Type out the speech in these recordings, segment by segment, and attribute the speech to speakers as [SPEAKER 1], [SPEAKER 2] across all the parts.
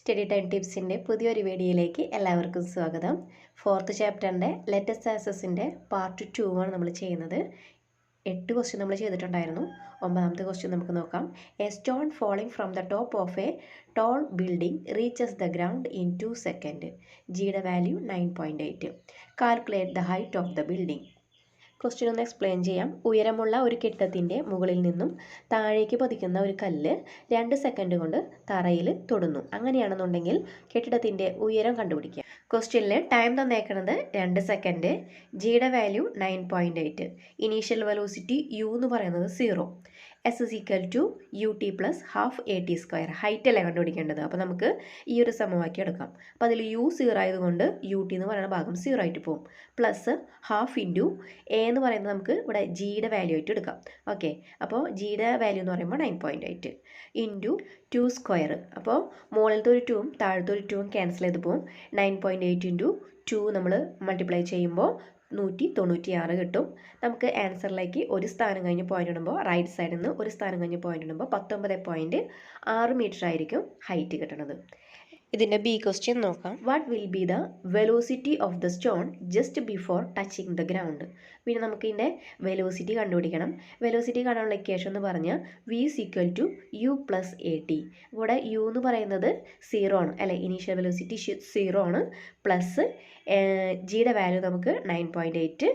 [SPEAKER 1] Study time ടിപ്സിൻ്റെ പുതിയൊരു വീഡിയോയിലേക്ക് എല്ലാവർക്കും സ്വാഗതം. 4th ചാപ്റ്ററിൻ്റെ ലെറ്റസ്റ്റ് ആക്സസിൻ്റെ പാർട്ട് 2 ആണ് നമ്മൾ ചെയ്യുന്നത്. 8 ക്വസ്റ്റ്യൻ നമ്മൾ ചെയ്തിട്ടുണ്ടായിരുന്നു. 9ാമത്തെ ക്വസ്റ്റ്യൻ നമുക്ക് നോക്കാം. A stone falling from the top of a tall building reaches the ground in 2 second. ജിയുടെ value 9.8. Calculate the height of the building. Question ഒന്ന് എക്സ്പ്ലെയിൻ ചെയ്യാം. ഉയരമുള്ള ഒരു കെട്ടിടത്തിൻ്റെ മുകളിൽ നിന്നും താഴേക്ക് പതിക്കുന്ന ഒരു കല്ല് 2 സെക്കൻഡ് കൊണ്ട് തറയിൽ തൊടുന്നു. അങ്ങനെയാണെന്നുണ്ടെങ്കിൽ കെട്ടിടത്തിൻ്റെ ഉയരം കണ്ടുപിടിക്കുക. ക്വസ്റ്റ്യനിൽ ടൈം തന്നേക്കുന്നത് 2 സെക്കൻഡ്. ജിയുടെ വാല്യൂ 9.8. ഇനീഷ്യൽ വെലോസിറ്റി യു എന്ന് പറയുന്നത് 0. S is equal to u t plus half a t square. Height അല്ലേ കണ്ടുപിടിക്കേണ്ടത്. അപ്പോൾ നമുക്ക് ഈ ഒരു സമവാക്യം എടുക്കാം. അപ്പോൾ അതിൽ യു 0 ആയതുകൊണ്ട് യു ടി എന്ന് പറയുന്ന ഭാഗം 0 ആയിട്ട് പോകും. പ്ലസ് ഹാഫ് ഇൻറ്റു എ എന്ന് പറയുന്നത് നമുക്ക് ഇവിടെ ജിയുടെ വാല്യൂ ആയിട്ട് എടുക്കാം. ഓക്കെ, അപ്പോൾ ജിയുടെ വാല്യൂ എന്ന് പറയുമ്പോൾ 9.8 ഇൻറ്റു 2 സ്ക്വയർ. അപ്പോൾ മുകളിലത്തെ ഒരു 2ഉം താഴത്തെ ഒരു 2ഉം ക്യാൻസൽ ചെയ്ത് പോകും. 9.8 ഇൻറ്റു 2 നമ്മൾ മൾട്ടിപ്ലൈ ചെയ്യുമ്പോൾ 196 കിട്ടും. നമുക്ക് ആൻസറിലേക്ക് ഒരു സ്ഥാനം കഴിഞ്ഞ് പോയിന്റ് ഇടുമ്പോൾ റൈറ്റ് സൈഡിൽ നിന്ന് ഒരു സ്ഥാനം കഴിഞ്ഞ് പോയിന്റ് ഇടുമ്പോൾ 19.6 മീറ്റർ ആയിരിക്കും ഹൈറ്റ് കിട്ടുന്നത്. ഇതിൻ്റെ ബി ക്വസ്റ്റ്യൻ നോക്കാം. What will be the velocity of the stone just before touching the ground. പിന്നെ നമുക്ക് ഇതിൻ്റെ വെലോസിറ്റി കണ്ടുപിടിക്കണം. വെലോസിറ്റി കാണാനുള്ള ഇക്വേഷൻ എന്ന് പറഞ്ഞാൽ v is equal to u plus a t. ഇവിടെ യു എന്ന് പറയുന്നത് 0 ആണ് അല്ലേ, ഇനീഷ്യൽ വെലോസിറ്റി 0 ആണ്. പ്ലസ് ജിയുടെ വാല്യൂ നമുക്ക് 9.8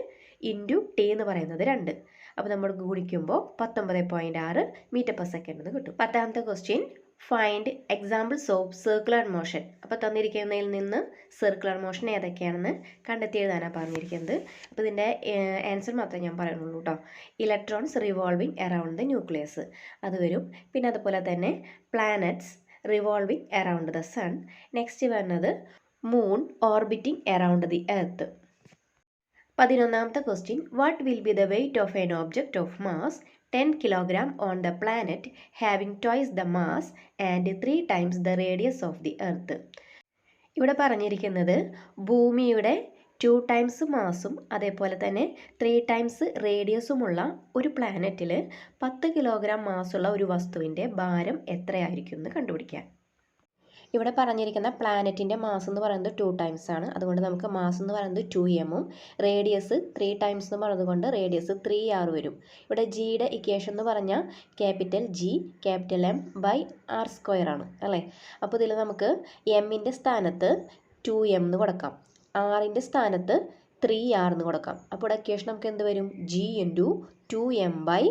[SPEAKER 1] ഇൻറ്റു ടി എന്ന് പറയുന്നത് 2. അപ്പോൾ നമ്മൾ ഗുണിക്കുമ്പോൾ 19.6 മീറ്റർ പെർ സെക്കൻഡ് എന്ന് കിട്ടും. 10ാമത്തെ question find examples of circular motion. അപ്പോൾ തന്നിരിക്കുന്നതിൽ നിന്ന് സർക്കുലർ മോഷൻ ഏതൊക്കെയാണെന്ന് കണ്ടെത്തി എഴുതാനാണ് പറഞ്ഞിരിക്കുന്നത്. അപ്പോൾ ഇതിൻ്റെ ആൻസർ മാത്രമേ ഞാൻ പറയുന്നുള്ളൂ കേട്ടോ. Electrons revolving around the nucleus അത് വരും. പിന്നെ അതുപോലെ തന്നെ planets revolving around the sun. Next വരുന്നത് moon orbiting around the earth. 11ാമത്തെ question what will be the weight of an object of mass 10 kg on the planet having twice the mass and 3 times the radius of the earth. ഇവിടെ പറഞ്ഞിരിക്കുന്നത് ഭൂമിയുടെ 2 times മാസും അതേപോലെ തന്നെ 3 times റേഡിയസുമുള്ള ഒരു പ്ലാനറ്റിൽ 10 kilogram മാസുള്ള ഒരു വസ്തുവിൻ്റെ ഭാരം എത്രയായിരിക്കും എന്ന് കണ്ടുപിടിക്കാം. ഇവിടെ പറഞ്ഞിരിക്കുന്ന പ്ലാനറ്റിൻ്റെ മാസ് എന്ന് പറയുന്നത് 2 times ആണ്. അതുകൊണ്ട് നമുക്ക് മാസ് എന്ന് പറയുന്നത് 2m റേഡിയസ് 3 times എന്ന് പറയുന്നത് റേഡിയസ് 3r വരും. ഇവിടെ ജിയുടെ ഇക്വേഷൻ എന്ന് പറഞ്ഞാൽ capital G capital M by R square ആണ് അല്ലേ. അപ്പോൾ ഇതിൽ നമുക്ക് എമ്മിൻ്റെ സ്ഥാനത്ത് 2m എന്ന് കൊടുക്കാം, ആറിൻ്റെ സ്ഥാനത്ത് 3r എന്ന് കൊടുക്കാം. അപ്പോൾ ഇവിടെ ഇക്വേഷൻ നമുക്ക് എന്ത് വരും? G into 2m by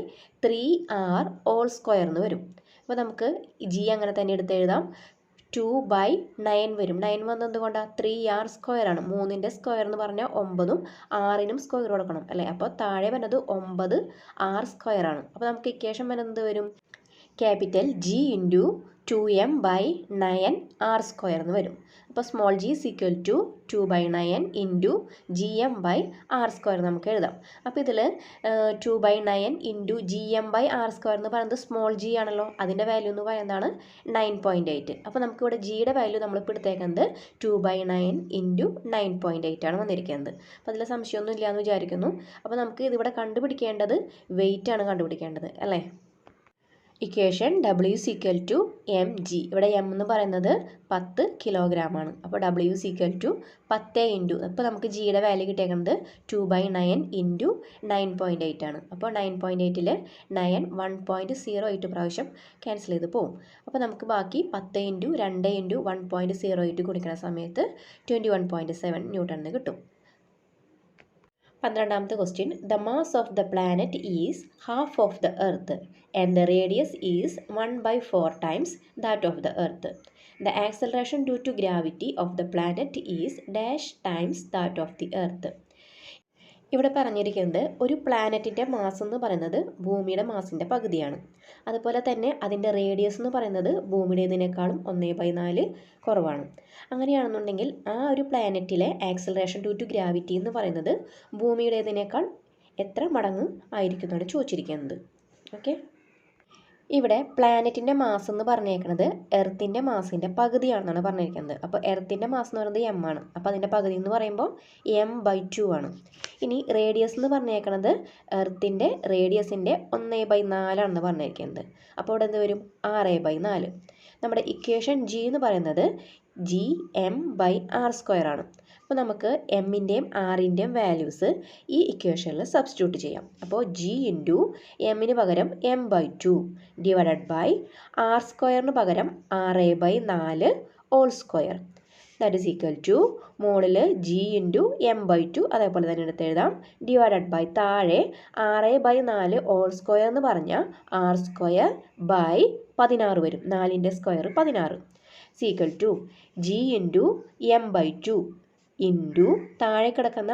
[SPEAKER 1] 3r whole square എന്ന് വരും. അപ്പോൾ നമുക്ക് ജി അങ്ങനെ തന്നെ എടുത്ത് എഴുതാം. 2/9 വരും. 9 വന്നത് കൊണ്ടാണ് 3r സ്ക്വയർ ആണ്. 3ൻ്റെ സ്ക്വയർ എന്ന് പറഞ്ഞാൽ 9ഉം 6നും സ്ക്വയർ കൊടുക്കണം അല്ലേ. അപ്പോൾ താഴെ വരുന്നത് 9r സ്ക്വയർ ആണ്. അപ്പോൾ നമുക്ക് ഇക്വേഷൻ വരുന്നത് വരും capital G into 2m by 9r square എന്ന് വരും. അപ്പോൾ small g is equal to 2/9 into gm by R square നമുക്ക് എഴുതാം. അപ്പോൾ ഇതിൽ 2/9 into gm by R square എന്ന് പറയുന്നത് സ്മോൾ ജി ആണല്ലോ, അതിൻ്റെ വാല്യൂ എന്ന് പറയുന്നതാണ് 9.8. അപ്പോൾ നമുക്കിവിടെ ജിയുടെ വാല്യൂ നമ്മളിപ്പോൾ എടുത്തേക്കുന്നത് 2/9 ഇൻറ്റു 9.8 ആണ് വന്നിരിക്കുന്നത്. അപ്പോൾ അതിൽ സംശയമൊന്നും ഇല്ല എന്ന് വിചാരിക്കുന്നു. അപ്പോൾ നമുക്ക് ഇതിവിടെ കണ്ടുപിടിക്കേണ്ടത് വെയിറ്റ് ആണ് കണ്ടുപിടിക്കേണ്ടത് അല്ലേ. Equation W is equal to mg. ഇവിടെ m എന്ന് പറയുന്നത് 10 കിലോഗ്രാം ആണ്. അപ്പോൾ W is equal to 10 into അപ്പോൾ നമുക്ക് ജിയുടെ വാല്യൂ കിട്ടിയേക്കുന്നത് 2/9 ഇൻറ്റു 9.8 ആണ്. അപ്പോൾ 9.8ൽ 9 1.08 പ്രാവശ്യം ക്യാൻസൽ ചെയ്ത് പോകും. അപ്പോൾ നമുക്ക് ബാക്കി 10 ഇൻറ്റു 2 ഇൻറ്റു 1.08 ഗുണിക്കുന്ന സമയത്ത് 21.7 ന്യൂട്ടൺ എന്ന് കിട്ടും. 12ാമത്തെ question the mass of the planet is half of the earth and the radius is 1/4 times that of the earth. The acceleration due to gravity of the planet is dash times that of the earth. ഇവിടെ പറഞ്ഞിരിക്കുന്നത് ഒരു പ്ലാനറ്റിൻ്റെ mass എന്ന് പറയുന്നത് ഭൂമിയുടെ മാസിൻ്റെ പകുതിയാണ്. അതുപോലെ തന്നെ അതിൻ്റെ റേഡിയസ് എന്ന് പറയുന്നത് ഭൂമിയുടേതിനേക്കാളും 1/4 കുറവാണ്. അങ്ങനെയാണെന്നുണ്ടെങ്കിൽ ആ ഒരു പ്ലാനറ്റിലെ ആക്സലറേഷൻ ഡ്യൂ ടു ഗ്രാവിറ്റി എന്ന് പറയുന്നത് ഭൂമിയുടേതിനേക്കാൾ എത്ര മടങ്ങ് ആയിരിക്കുന്നതാണ് ചോദിച്ചിരിക്കുന്നത്. ഓക്കെ, ഇവിടെ പ്ലാനറ്റിൻ്റെ മാസ് എന്ന് പറഞ്ഞേക്കുന്നത് എർത്തിൻ്റെ മാസിൻ്റെ പകുതിയാണെന്നാണ് പറഞ്ഞിരിക്കുന്നത്. അപ്പോൾ എർത്തിൻ്റെ മാസ് എന്ന് പറയുന്നത് m ആണ്. അപ്പോൾ അതിൻ്റെ പകുതി എന്ന് പറയുമ്പോൾ m/2 ആണ്. ഇനി റേഡിയസ് എന്ന് പറഞ്ഞേക്കുന്നത് എർത്തിൻ്റെ റേഡിയസിൻ്റെ 1/4 ആണെന്ന് പറഞ്ഞിരിക്കുന്നത്. അപ്പോൾ ഇവിടെ എന്ത് വരും? 6/4. നമ്മുടെ ഇക്വേഷൻ ജി എന്ന് പറയുന്നത് G M by R square ആണ്. അപ്പോൾ നമുക്ക് എമ്മിൻ്റെയും ആറിൻ്റെയും വാല്യൂസ് ഈ ഇക്വേഷനിൽ സബ്സ്റ്റിറ്റ്യൂട്ട് ചെയ്യാം. അപ്പോൾ ജി ഇൻറ്റു എമ്മിന് പകരം M by 2 divided by R സ്ക്വയറിന് പകരം 6/4 whole square that is equal to മുകളിൽ ജി ഇൻറ്റു എം ബൈ 2 അതേപോലെ തന്നെ എടുത്ത് എഴുതാം ഡിവൈഡഡ് ബൈ താഴെ 6/4 ഹോൾ സ്ക്വയർ എന്ന് പറഞ്ഞാൽ ആർ സ്ക്വയർ ബൈ 16 വരും. 4ൻ്റെ square 16 equal to G into M by 2 into താഴെ കിടക്കുന്ന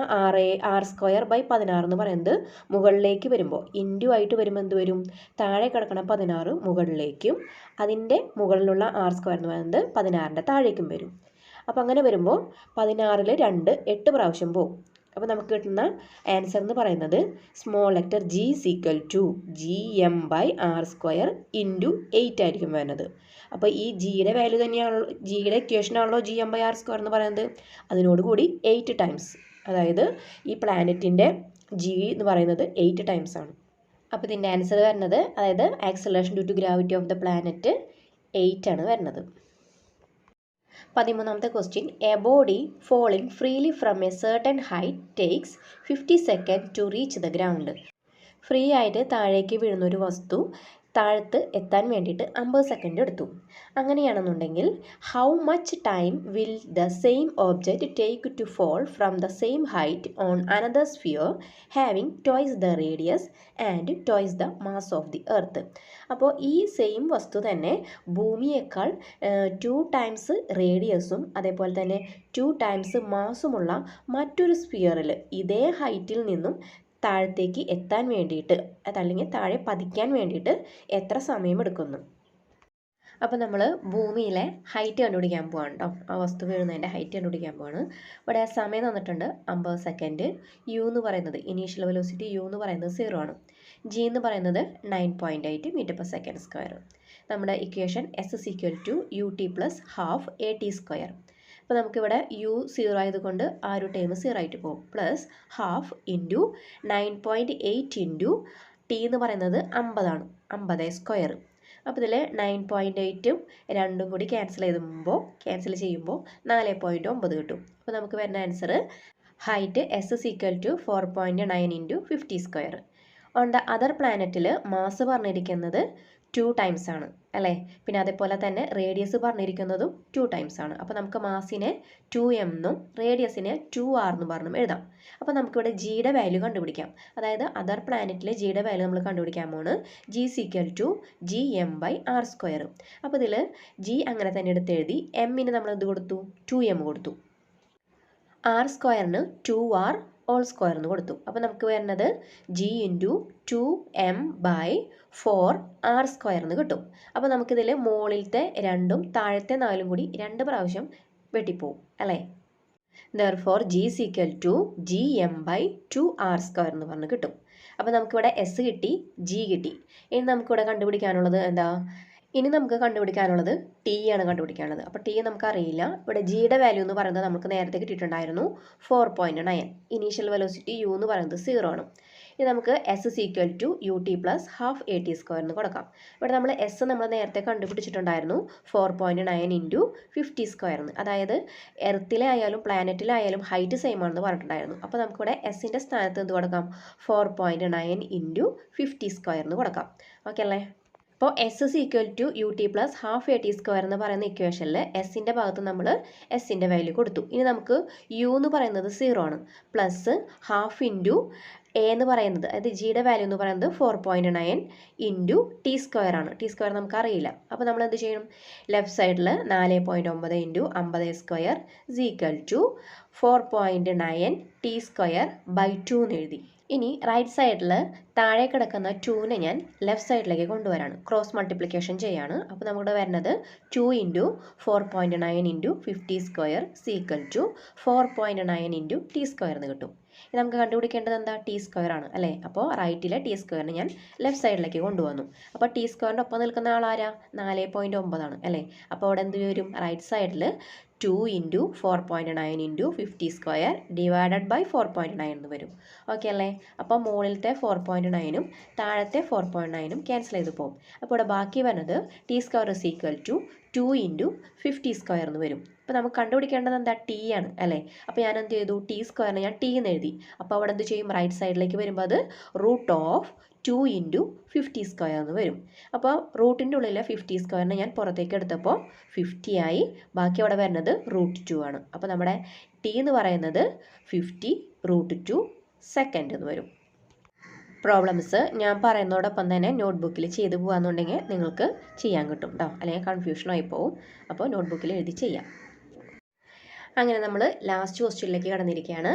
[SPEAKER 1] ആർ സ്ക്വയർ ബൈ 16 എന്ന് പറയുന്നത് മുകളിലേക്ക് വരുമ്പോൾ ഇൻറ്റു ആയിട്ട് വരുമ്പോൾ എന്ത് വരും? താഴെ കിടക്കുന്ന 16 മുകളിലേക്കും അതിൻ്റെ മുകളിലുള്ള ആർ സ്ക്വയർ എന്ന് പറയുന്നത് 16ൻ്റെ താഴേക്കും വരും. അപ്പോൾ അങ്ങനെ വരുമ്പോൾ 16ൽ 2 8 പ്രാവശ്യം പോകും. അപ്പോൾ നമുക്ക് കിട്ടുന്ന ആൻസർ എന്ന് പറയുന്നത് small letter G equal to G M by R square into 8 ആയിരിക്കും വരുന്നത്. അപ്പോൾ ഈ ജിയുടെ വാല്യൂ തന്നെയാണല്ലോ, ജിയുടെ ഇക്വേഷനാണല്ലോ G M by R square എന്ന് പറയുന്നത്. അതിനോടുകൂടി 8 ടൈംസ്, അതായത് ഈ പ്ലാനറ്റിൻ്റെ ജി എന്ന് പറയുന്നത് 8 ടൈംസ് ആണ്. അപ്പോൾ ഇതിൻ്റെ ആൻസർ വരുന്നത്, അതായത് acceleration due to gravity of the planet 8 ആണ് വരുന്നത്. 13ാമത്തെ question, a body falling freely from a certain height takes 50 second to reach the ground. Free ആയിട്ട് താഴേക്ക് വീഴുന്ന ഒരു വസ്തു താഴത്ത് എത്താൻ വേണ്ടിയിട്ട് 50 സെക്കൻഡ് എടുത്തു. അങ്ങനെയാണെന്നുണ്ടെങ്കിൽ how much time will the same object take to fall from the same height on another sphere having twice the radius and twice the mass of the earth. അപ്പോൾ ഈ സെയിം വസ്തു തന്നെ ഭൂമിയേക്കാൾ 2 ടൈംസ് റേഡിയസും അതേപോലെ തന്നെ 2 times മാസുമുള്ള മറ്റൊരു സ്ഫിയറിൽ ഇതേ ഹൈറ്റിൽ നിന്നും താഴത്തേക്ക് എത്താൻ വേണ്ടിയിട്ട്, അതല്ലെങ്കിൽ താഴെ പതിക്കാൻ വേണ്ടിയിട്ട് എത്ര സമയമെടുക്കുന്നു? അപ്പോൾ നമ്മൾ ഭൂമിയിലെ ഹൈറ്റ് കണ്ടുപിടിക്കാൻ പോവാണ് കേട്ടോ. ആ വസ്തു വീഴുന്നതിൻ്റെ ഹൈറ്റ് കണ്ടുപിടിക്കാൻ പോവാണ്. ഇവിടെ സമയം തന്നിട്ടുണ്ട് 50 സെക്കൻഡ്. യു എന്ന് പറയുന്നത് ഇനീഷ്യൽ വെലോസിറ്റി യു എന്ന് പറയുന്നത് 0 ആണ്. ജി എന്ന് പറയുന്നത് 9.8 മീറ്റർ പെർ സെക്കൻഡ് സ്ക്വയർ. നമ്മുടെ equation s is equal to u t plus half a t square. അപ്പോൾ നമുക്കിവിടെ യു 0 ആയതുകൊണ്ട് ആ ഒരു ടൈം 0 ആയിട്ട് പോകും. Plus half into 9.8 into T എന്ന് പറയുന്നത് 50 ആണ്, 50 സ്ക്വയർ. അപ്പോൾ ഇതിൽ 9.8ഉം 2ഉം കൂടി ക്യാൻസൽ ചെയ്യുമ്പോൾ 4.9 കിട്ടും. അപ്പോൾ നമുക്ക് വരുന്ന answer height S is equal to 4.9 into 50 square. On the other പ്ലാനറ്റിൽ മാസ് പറഞ്ഞിരിക്കുന്നത് 2 ടൈംസ് ആണ് അല്ലേ? പിന്നെ അതേപോലെ തന്നെ റേഡിയസ് പറഞ്ഞിരിക്കുന്നതും 2 ടൈംസ് ആണ്. അപ്പോൾ നമുക്ക് മാസിനെ 2m എന്നും റേഡിയസിനെ 2r എന്നും പറഞ്ഞും എഴുതാം. അപ്പോൾ നമുക്കിവിടെ ജിയുടെ വാല്യൂ കണ്ടുപിടിക്കാം. അതായത് അതർ പ്ലാനറ്റിലെ ജിയുടെ വാല്യൂ നമ്മൾ കണ്ടുപിടിക്കാൻ പോണ് g equal to G M by R square. അപ്പോൾ ഇതിൽ ജി അങ്ങനെ തന്നെ എടുത്ത് എഴുതി, എമ്മിന് നമ്മൾ എന്ത് കൊടുത്തു? 2m കൊടുത്തു. ആർ സ്ക്വയറിന് 2r ഹോൾ സ്ക്വയർ എന്ന് കൊടുത്തു. അപ്പോൾ നമുക്ക് വരുന്നത് G into 2m by 4r square എന്ന് കിട്ടും. അപ്പോൾ നമുക്കിതിൽ മുകളിലത്തെ 2ഉം താഴത്തെ 4ഉം കൂടി 2 പ്രാവശ്യം വെട്ടിപ്പോവും അല്ലേ? therefore g is equal to G M by 2r square എന്ന് പറഞ്ഞ് കിട്ടും. അപ്പോൾ നമുക്കിവിടെ എസ് കിട്ടി, ജി കിട്ടി. ഇനി നമുക്കിവിടെ കണ്ടുപിടിക്കാനുള്ളത് എന്താ? ഇനി നമുക്ക് കണ്ടുപിടിക്കാനുള്ളത് ടി ആണ് കണ്ടുപിടിക്കാനുള്ളത്. അപ്പോൾ ടി നമുക്കറിയില്ല. ഇവിടെ ജിയുടെ വാല്യൂ എന്ന് പറയുന്നത് നമുക്ക് നേരത്തെ കിട്ടിയിട്ടുണ്ടായിരുന്നു 4.9. ഇനീഷ്യൽ വെലോസിറ്റി യു എന്ന് പറയുന്നത് 0 ആണ്. ഇനി നമുക്ക് s is equal to u t plus half a t square എന്ന് കൊടുക്കാം. ഇവിടെ നമ്മൾ എസ് നമ്മൾ നേരത്തെ കണ്ടുപിടിച്ചിട്ടുണ്ടായിരുന്നു 4.9 ഇൻറ്റു 50 സ്ക്വയർ എന്ന്. അതായത് എർത്തിലെ ആയാലും പ്ലാനറ്റിലായാലും ഹൈറ്റ് സെയിം ആണെന്ന് പറഞ്ഞിട്ടുണ്ടായിരുന്നു. അപ്പോൾ നമുക്കിവിടെ എസിൻ്റെ സ്ഥാനത്ത് എന്ത് കൊടുക്കാം? 4.9 ഇൻറ്റു 50 സ്ക്വയർ എന്ന് കൊടുക്കാം. ഓക്കെ അല്ലേ? അപ്പോൾ s is equal to u t plus half a t square എന്ന് പറയുന്ന ഇക്വേഷനിൽ എസിൻ്റെ ഭാഗത്ത് നമ്മൾ എസിൻ്റെ വാല്യൂ കൊടുത്തു. ഇനി നമുക്ക് യു എന്ന് പറയുന്നത് 0 ആണ്, പ്ലസ് ഹാഫ് ഇൻറ്റു എ എന്ന് പറയുന്നത്, അതായത് ജിയുടെ വാല്യൂ എന്ന് പറയുന്നത് 4.9 ഇൻറ്റു ടി സ്ക്വയർ ആണ്. ടി സ്ക്വയർ നമുക്ക് അറിയില്ല. അപ്പോൾ നമ്മൾ എന്ത് ചെയ്യണം? ലെഫ്റ്റ് സൈഡിൽ 4.9 into 50 square is equal to 4.9 t square by 2 എന്ന് എഴുതി. ഇനി റൈറ്റ് സൈഡിൽ താഴെ കിടക്കുന്ന 2നെ ഞാൻ ലെഫ്റ്റ് സൈഡിലേക്ക് കൊണ്ടുവരാണ്, ക്രോസ് മൾട്ടിപ്ലിക്കേഷൻ ചെയ്യാണ്. അപ്പോൾ നമ്മുടെ വരുന്നത് 2 into 4.9 into 50 square equal to 4.9 into t square എന്ന് കിട്ടും. ഇത് നമുക്ക് കണ്ടുപിടിക്കേണ്ടത് എന്താ? ടി സ്ക്വയർ ആണ് അല്ലേ? അപ്പോൾ റൈറ്റിലെ ടി സ്ക്വയറിന് ഞാൻ ലെഫ്റ്റ് സൈഡിലേക്ക് കൊണ്ടുവന്നു. അപ്പോൾ ടി സ്ക്വയറിൻ്റെ ഒപ്പം നിൽക്കുന്ന ആളാരാ? 4.9 ആണ് അല്ലേ? അപ്പോൾ അവിടെ എന്ത് വരും? റൈറ്റ് സൈഡിൽ 2 into 4.9 into 50 square divided by 4.9 എന്ന് വരും. ഓക്കെ അല്ലേ? അപ്പോൾ മുകളിലത്തെ 4.9ഉം താഴത്തെ 4.9ഉം ക്യാൻസൽ ചെയ്ത് പോകും. അപ്പോൾ ഇവിടെ ബാക്കി വരുന്നത് t square is equal to 2 into 50 square എന്ന് വരും. അപ്പോൾ നമുക്ക് കണ്ടുപിടിക്കേണ്ടത് എന്താ? ടി ആണ് അല്ലേ? അപ്പോൾ ഞാൻ എന്ത് ചെയ്തു? ടി സ്ക്വയറിന് ഞാൻ ടി എന്ന് എഴുതി. അപ്പോൾ അവിടെ എന്ത് ചെയ്യും? റൈറ്റ് സൈഡിലേക്ക് വരുമ്പോൾ അത് റൂട്ട് ഓഫ് 2 ഇൻറ്റു 50 സ്ക്വയർ എന്ന് വരും. അപ്പോൾ റൂട്ടിൻ്റെ ഉള്ളിലെ 50 സ്ക്വയറിനെ ഞാൻ പുറത്തേക്ക് എടുത്തപ്പോൾ 50 ആയി. ബാക്കി അവിടെ വരുന്നത് റൂട്ട് 2 ആണ്. അപ്പോൾ നമ്മുടെ ടി എന്ന് പറയുന്നത് 50 റൂട്ട് 2 സെക്കൻഡ് എന്ന് വരും. പ്രോബ്ലംസ് ഞാൻ പറയുന്നതോടൊപ്പം തന്നെ നോട്ട്ബുക്കിൽ ചെയ്ത് പോകാമെന്നുണ്ടെങ്കിൽ നിങ്ങൾക്ക് ചെയ്യാൻ കിട്ടും കേട്ടോ, അല്ലെങ്കിൽ കൺഫ്യൂഷനായി പോവും. അപ്പോൾ നോട്ട്ബുക്കിൽ എഴുതി ചെയ്യാം. അങ്ങനെ നമ്മൾ ലാസ്റ്റ് ക്വസ്റ്റ്യനിലേക്ക് കടന്നിരിക്കുകയാണ്.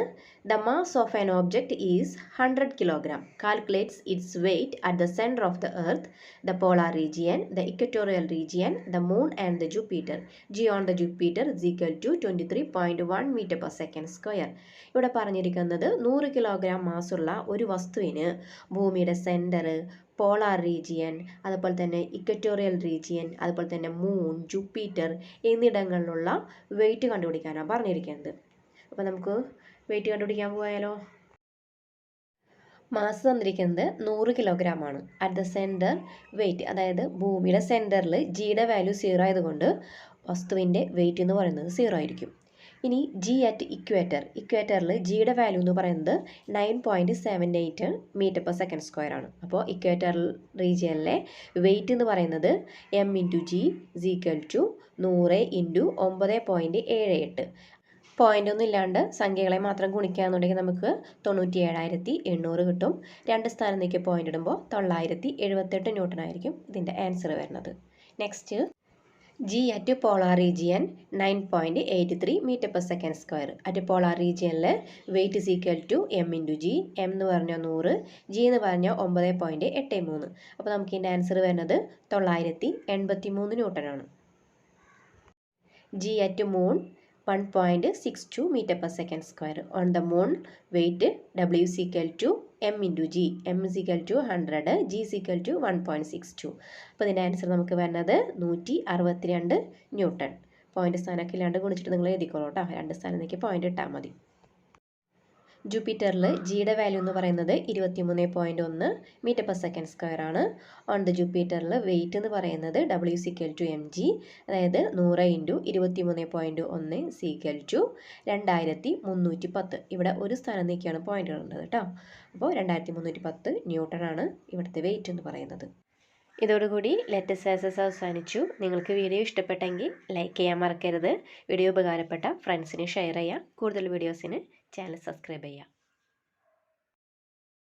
[SPEAKER 1] The mass of an object is 100 kilogram. Calculates its weight at the centre of the earth, the polar region, the equatorial region, the moon and the Jupiter. G on the Jupiter is equal to 23.1 metre per second square. ഇവിടെ പറഞ്ഞിരിക്കുന്നത് 100 kilogram മാസുള്ള ഒരു വസ്തുവിന് ഭൂമിയുടെ centre, polar region, അതുപോലെ തന്നെ equatorial region, അതുപോലെ തന്നെ moon, Jupiter എന്നിടങ്ങളിലുള്ള wait കണ്ടുപിടിക്കാനാണ് പറഞ്ഞിരിക്കുന്നത്. അപ്പോൾ നമുക്ക് വെയിറ്റ് കണ്ടുപിടിക്കാൻ പോയാലോ? മാസ് തന്നിരിക്കുന്നത് 100 കിലോഗ്രാം ആണ്. അറ്റ് ദ സെൻറ്റർ വെയിറ്റ്, അതായത് ഭൂമിയുടെ സെൻറ്ററിൽ ജിയുടെ വാല്യൂ 0 ആയതുകൊണ്ട് വസ്തുവിൻ്റെ വെയിറ്റ് എന്ന് പറയുന്നത് 0 ആയിരിക്കും. ഇനി ജി അറ്റ് ഇക്വേറ്ററിൽ ജിയുടെ വാല്യൂ എന്ന് പറയുന്നത് 9.78 മീറ്റർ പെർ സെക്കൻഡ് സ്ക്വയർ ആണ്. അപ്പോൾ ഇക്വേറ്ററൽ റീജിയനിലെ വെയിറ്റ് എന്ന് പറയുന്നത് m into g is equal to 100 into 9.78. Point ഒന്നും ഇല്ലാണ്ട് സംഖ്യകളെ മാത്രം ഗുണിക്കുകയാണെന്നുണ്ടെങ്കിൽ നമുക്ക് 97,800 കിട്ടും. 2 സ്ഥാനത്തേക്ക് പോയിൻ്റ് ഇടുമ്പോൾ 978 ന്യൂട്ടൺ ആയിരിക്കും ഇതിൻ്റെ ആൻസർ വരുന്നത്. Next, G at polar region 9.83 metre per second square. At polar റീജിയനിൽ weight is equal to M into G. M എന്ന് പറഞ്ഞാൽ 100, ജി എന്ന് പറഞ്ഞാൽ 9.83. അപ്പോൾ നമുക്ക് ഇതിൻ്റെ ആൻസർ വരുന്നത് 983 ന്യൂട്ടൺ ആണ്. G at moon 1.62 meter per second square. On the moon, weight W is equal to M into G. M is equal to 100, G is equal to 1.62. അപ്പോൾ ഇതിൻ്റെ ആൻസർ നമുക്ക് വരുന്നത് 162 ന്യൂട്ടൺ. പോയിൻ്റ് സ്ഥാനമൊക്കെ ഇല്ലാണ്ട് ഗുണിച്ചിട്ട് നിങ്ങൾ എഴുതിക്കോളൂ കേട്ടോ. 2 സ്ഥാനത്തേക്ക് പോയിൻ്റ് ഇട്ടാൽ മതി. ജൂപ്പിറ്ററിൽ ജിയുടെ വാല്യൂ എന്ന് പറയുന്നത് 23.1 മീറ്റർ പെർ സെക്കൻഡ് സ്ക്വയർ ആണ്. ഓൺ ദ ജൂപ്പിറ്ററിൽ വെയിറ്റ് എന്ന് പറയുന്നത് W is equal to mg, അതായത് 100 ഇൻറ്റു 23.1 is equal to 2310. ഇവിടെ ഒരു സ്ഥാനം നീക്കിയാണ് പോയിന്റ് ഇടുന്നത് കേട്ടോ. അപ്പോൾ 2310 ന്യൂട്ടൺ ആണ് ഇവിടുത്തെ വെയിറ്റ് എന്ന് പറയുന്നത്. ഇതോടുകൂടി ലെറ്റസ് ആസസ് അവസാനിച്ചു. നിങ്ങൾക്ക് വീഡിയോ ഇഷ്ടപ്പെട്ടെങ്കിൽ ലൈക്ക് ചെയ്യാൻ മറക്കരുത്. വീഡിയോ ഉപകാരപ്പെട്ട ഫ്രണ്ട്സിന് ഷെയർ ചെയ്യുക. കൂടുതൽ വീഡിയോസിന് ചാനൽ സബ്സ്ക്രൈബ് ചെയ്യുക.